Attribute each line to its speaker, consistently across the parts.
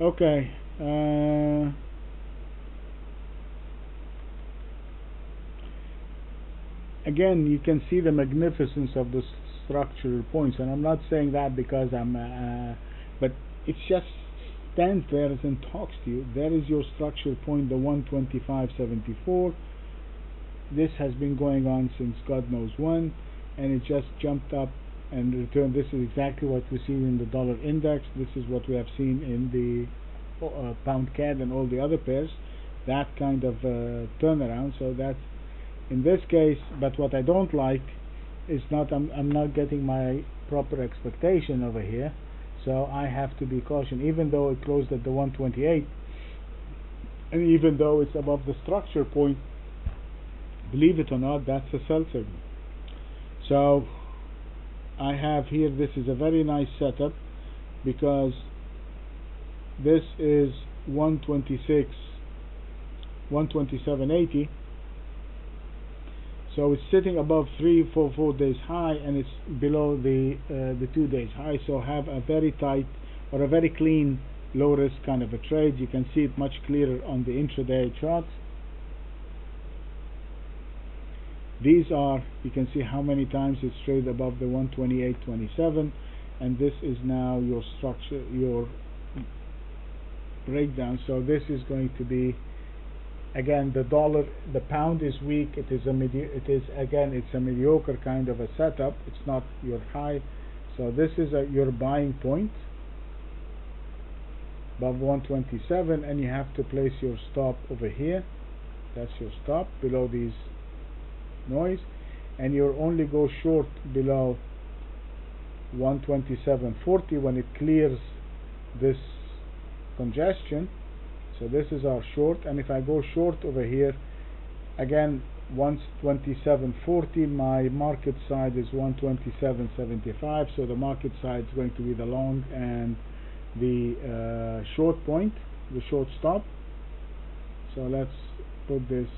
Speaker 1: Okay. Again, you can see the magnificence of the structural points, and I'm not saying that because but it just stands there and talks to you. There is your structural point, the 125.74. This has been going on since God knows when, and it just jumped up and returned. This is exactly what we see in the dollar index. This is what we have seen in the pound CAD and all the other pairs. That kind of turnaround. So that's in this case. But what I don't like is I'm not getting my proper expectation over here. So I have to be cautious, even though it closed at the 128, and even though it's above the structure point. Believe it or not, that's a sell signal. So I have here, this is a very nice setup because this is 127.80. So it's sitting above 4 days high, and it's below the 2 days high. So have a very tight or a very clean low risk kind of a trade. You can see it much clearer on the intraday charts. These are, you can see how many times it's traded above the 128.27, and this is now your structure, your breakdown. So this is going to be, again, the pound is weak. It's a mediocre kind of a setup. It's not your high. So this is your buying point above 127, and you have to place your stop over here. That's your stop below these noise, and you'll only go short below 127.40 when it clears this congestion. So this is our short, and if I go short over here again 127.40, my market side is 127.75. so the market side is going to be the long and the short point, the short stop. So let's put this.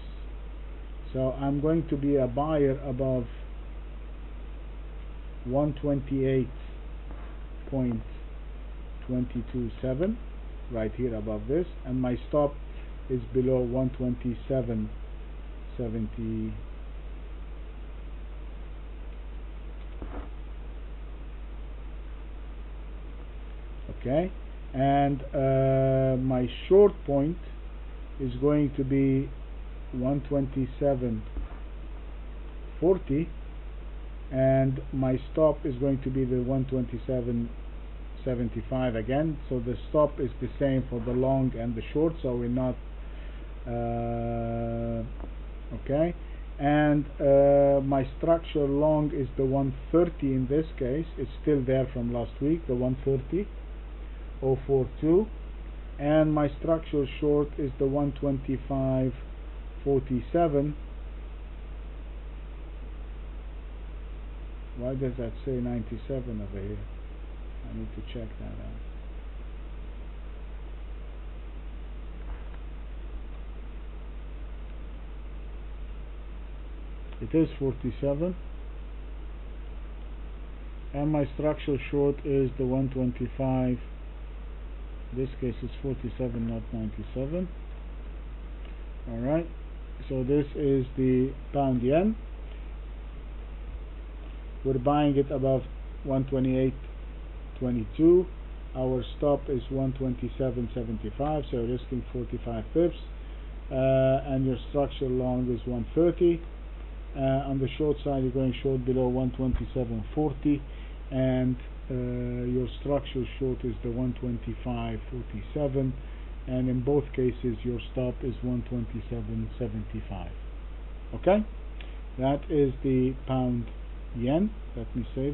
Speaker 1: So I'm going to be a buyer above 128.227, right here above this, and my stop is below 127.70. Okay, and my short point is going to be 127.40, and my stop is going to be the 127.75 again. So the stop is the same for the long and the short, so we're not okay. And my structure long is the 130 in this case. It's still there from last week, the 130.042, and my structure short is the 125.47. Why does that say 97 over here? I need to check that out. It is 47, and my structural short is the 125. In this case it's 47, not 97. Alright, so this is the pound yen. We're buying it above 128.22. Our stop is 127.75, so risking 45 pips. And your structure long is 130. On the short side, you're going short below 127.40, and your structure short is the 125.47, and in both cases your stop is 127.75. Okay, that is the pound yen. Let me save